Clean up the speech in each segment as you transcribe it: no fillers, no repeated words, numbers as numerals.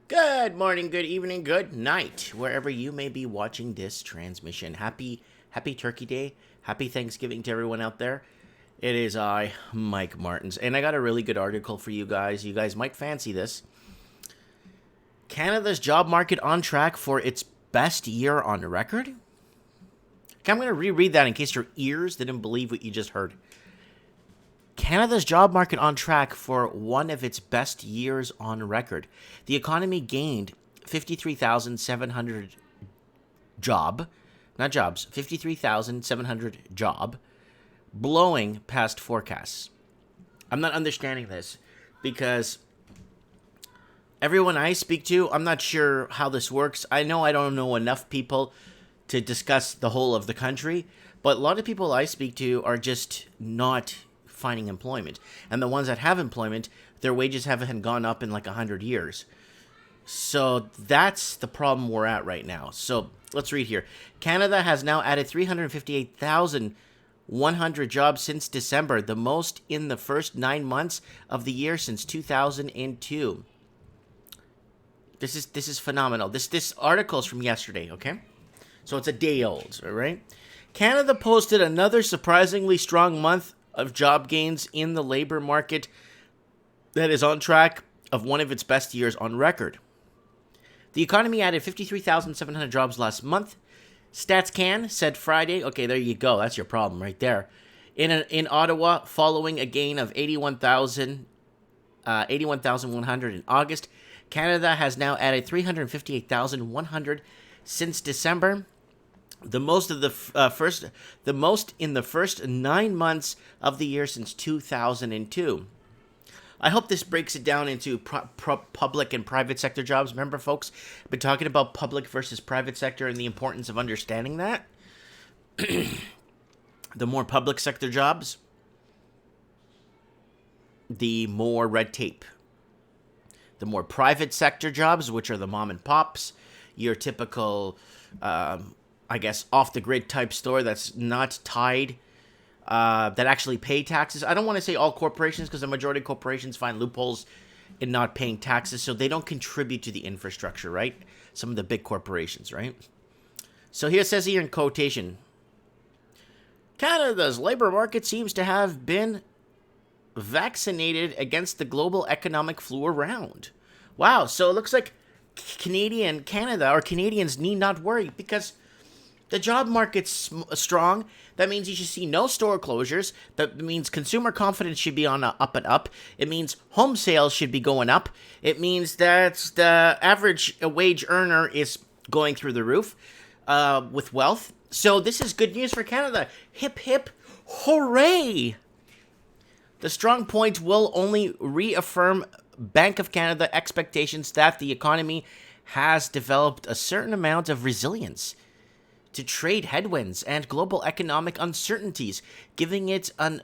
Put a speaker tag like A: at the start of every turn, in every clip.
A: Good morning, good evening, good night, wherever you may be watching this transmission. Happy Turkey Day. Happy Thanksgiving to everyone out there. It is I, Mike Martins, and I got a really good article for you guys. You guys might fancy this. Canada's job market on track for its best year on record? Okay, I'm going to reread that in case your ears didn't believe what you just heard. Canada's job market on track for one of its best years on record. The economy gained 53,700 not jobs, 53,700 job, blowing past forecasts. I'm not understanding this because everyone I speak to, I'm not sure how this works. I know I don't know enough people to discuss the whole of the country, but a lot of people I speak to are just not finding employment. And the ones that have employment, their wages haven't gone up in like 100 years. So that's the problem we're at right now. So let's read here. Canada has now added 358,100 jobs since December, the most in the first 9 months of the year since 2002. This is phenomenal. This article is from yesterday, okay? So it's a day old, all right? Canada posted another surprisingly strong month of job gains in the labor market that is on track of one of its best years on record. The economy added 53,700 jobs last month. StatsCan said Friday, okay, there you go, that's your problem right there. In Ottawa, following a gain of 81,100 in August, Canada has now added 358,100 since December. The most in the first 9 months of the year since 2002. I hope this breaks it down into public and private sector jobs. Remember, folks, I've been talking about public versus private sector and the importance of understanding that. The more public sector jobs, the more red tape. The more private sector jobs, which are the mom and pops, your typical off-the-grid type store that's not tied, that actually pay taxes. I don't want to say all corporations because the majority of corporations find loopholes in not paying taxes, so they don't contribute to the infrastructure, right? Some of the big corporations, right? So here it says here in quotation, Canada's labor market seems to have been vaccinated against the global economic flu around. Wow, so it looks like Canadians need not worry because the job market's strong. That means you should see no store closures. That means consumer confidence should be on a up and up. It means home sales should be going up. It means that the average wage earner is going through the roof with wealth. So this is good news for Canada. Hip, hip, hooray! The strong point will only reaffirm Bank of Canada expectations that the economy has developed a certain amount of resilience to trade headwinds and global economic uncertainties, giving it an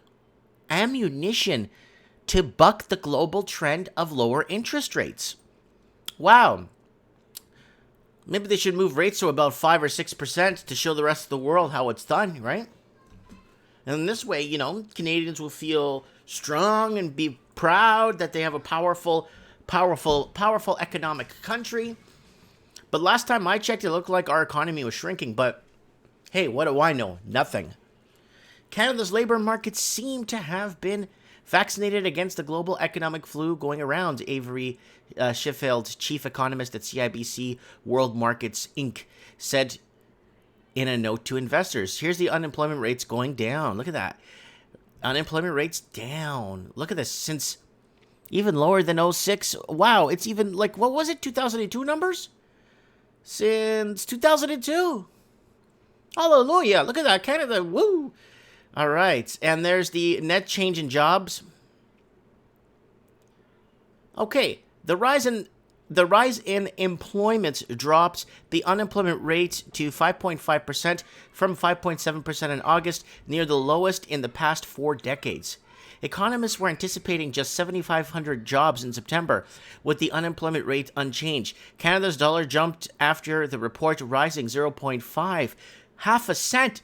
A: ammunition to buck the global trend of lower interest rates. Wow. Maybe they should move rates to about 5 or 6% to show the rest of the world how it's done, right? And this way, Canadians will feel strong and be proud that they have a powerful economic country. But last time I checked, it looked like our economy was shrinking. But hey, what do I know? Nothing. Canada's labor market seemed to have been vaccinated against the global economic flu going around, Avery Sheffield, chief economist at CIBC World Markets Inc., said in a note to investors. Here's the unemployment rates going down. Look at that. Unemployment rates down. Look at this. Since even lower than 06. Wow, it's even like, what was it? 2002 numbers? Since 2002. Hallelujah. Look at that. Canada. Woo. All right. And there's the net change in jobs. Okay. The rise in employment dropped the unemployment rate to 5.5% from 5.7% in August, near the lowest in the past 4 decades. Economists were anticipating just 7,500 jobs in September, with the unemployment rate unchanged. Canada's dollar jumped after the report, rising 0.5, half a cent,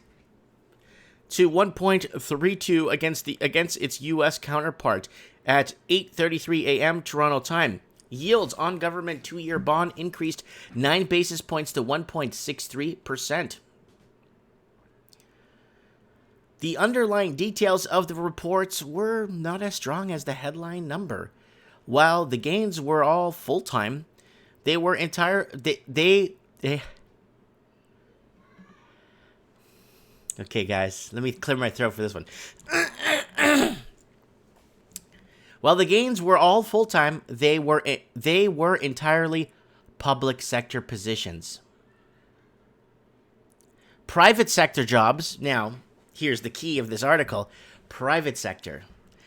A: to 1.32 against its U.S. counterpart at 8:33 a.m. Toronto time. Yields on government 2-year bond increased 9 basis points to 1.63%. The underlying details of the reports were not as strong as the headline number. While the gains were all full-time, they were Okay, guys, let me clear my throat for this one. While the gains were all full-time, they were entirely public sector positions. Private sector jobs, now, here's the key of this article, private sector.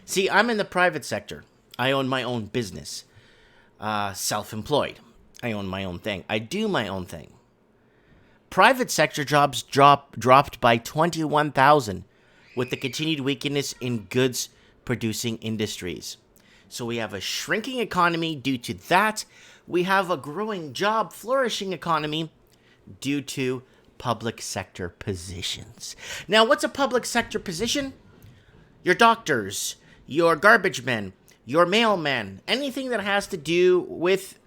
A: See, I'm in the private sector. I own my own business. Self-employed. I own my own thing. I do my own thing. Private sector jobs dropped by 21,000 with the continued weakness in goods-producing industries. So we have a shrinking economy due to that. We have a growing job, flourishing economy due to public sector positions. Now, what's a public sector position? Your doctors, your garbage men, your mailmen, anything that has to do with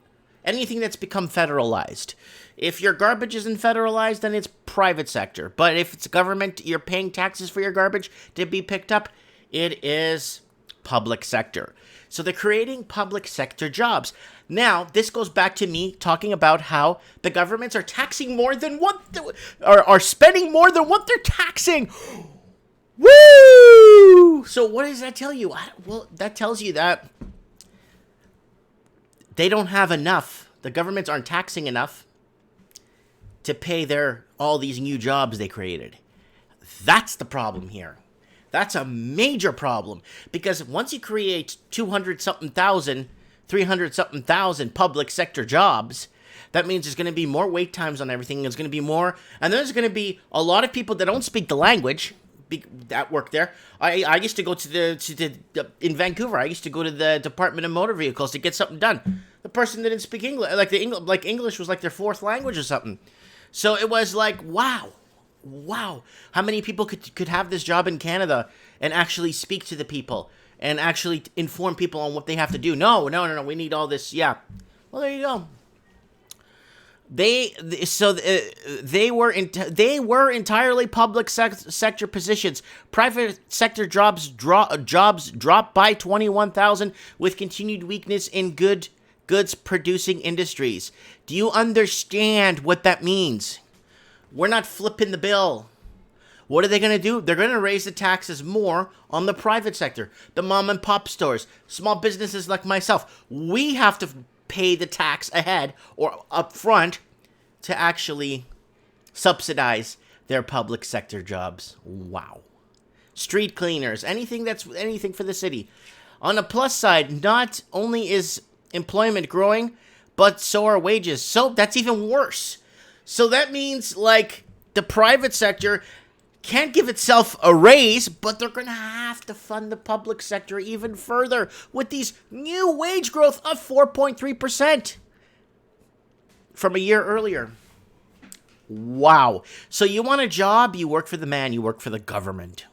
A: anything that's become federalized. If your garbage isn't federalized, then it's private sector. But if it's government, you're paying taxes for your garbage to be picked up, it is public sector. So they're creating public sector jobs. Now, this goes back to me talking about how the governments are taxing more than are spending more than what they're taxing. Woo! So what does that tell you? Well, that tells you that they don't have enough. The governments aren't taxing enough to pay all these new jobs they created. That's the problem here. That's a major problem, because once you create 200-something thousand, 300-something thousand public sector jobs, that means there's going to be more wait times on everything. There's going to be more, and there's going to be a lot of people that don't speak the language that work there. I used to go in Vancouver. I used to go to the Department of Motor Vehicles to get something done. The person didn't speak English, like English was like their fourth language or something. So it was like, wow, how many people could have this job in Canada and actually speak to the people and actually inform people on what they have to do? No, we need all this. Yeah, well, there you go. They were entirely public sector positions. Private sector jobs dropped by 21,000 with continued weakness in goods producing industries. Do you understand what that means? We're not flipping the bill. What are they going to do? They're going to raise the taxes more on the private sector. The mom and pop stores, small businesses like myself. We have to pay the tax ahead or up front to actually subsidize their public sector jobs. Wow. Street cleaners, anything for the city. On the plus side, not only is employment growing, but so are wages. So that's even worse. So that means, like, the private sector can't give itself a raise, but they're going to have to fund the public sector even further with these new wage growth of 4.3% from a year earlier. Wow. So you want a job, you work for the man, you work for the government.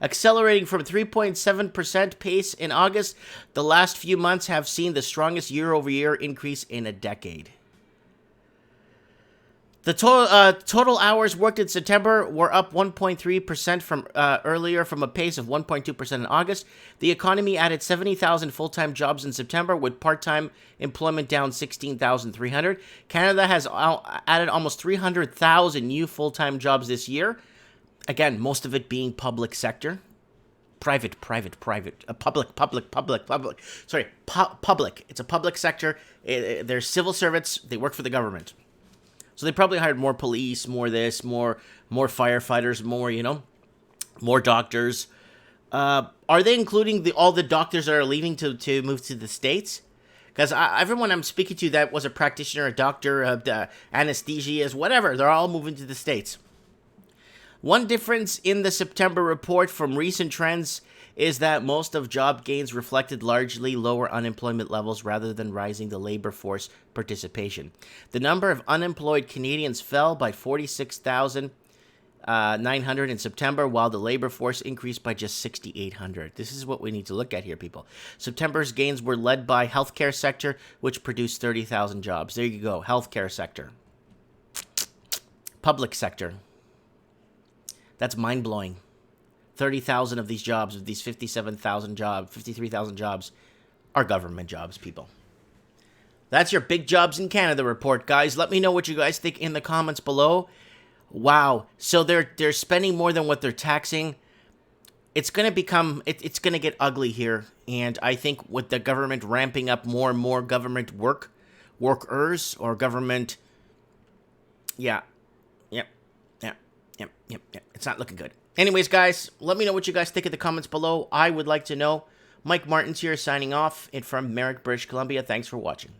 A: Accelerating from 3.7% pace in August, the last few months have seen the strongest year-over-year increase in a decade. The total hours worked in September were up 1.3% from earlier, from a pace of 1.2% in August. The economy added 70,000 full-time jobs in September, with part-time employment down 16,300. Canada has added almost 300,000 new full-time jobs this year. Again, most of it being public sector. Private. Public. Sorry, public. It's a public sector. They're civil servants. They work for the government. So they probably hired more police, more this, more firefighters, more doctors. Are they including all the doctors that are leaving to move to the States? Because everyone I'm speaking to that was a practitioner, a doctor, anesthesiast, whatever, they're all moving to the States. One difference in the September report from recent trends is that most of job gains reflected largely lower unemployment levels rather than rising the labor force participation. The number of unemployed Canadians fell by 46,000 900 in September, while the labor force increased by just 6,800. This is what we need to look at here, people. September's gains were led by healthcare sector, which produced 30,000 jobs. There you go, healthcare sector. Public sector. That's mind-blowing. 30,000 of these jobs, of these 57,000 jobs, 53,000 jobs, are government jobs, people. That's your Big Jobs in Canada report, guys. Let me know what you guys think in the comments below. Wow. So they're spending more than what they're taxing. It's going to become, it's going to get ugly here. And I think with the government ramping up more and more government workers or government, yeah. It's not looking good. Anyways, guys, let me know what you guys think in the comments below. I would like to know. Mike Martins here signing off and from Merrick, British Columbia. Thanks for watching.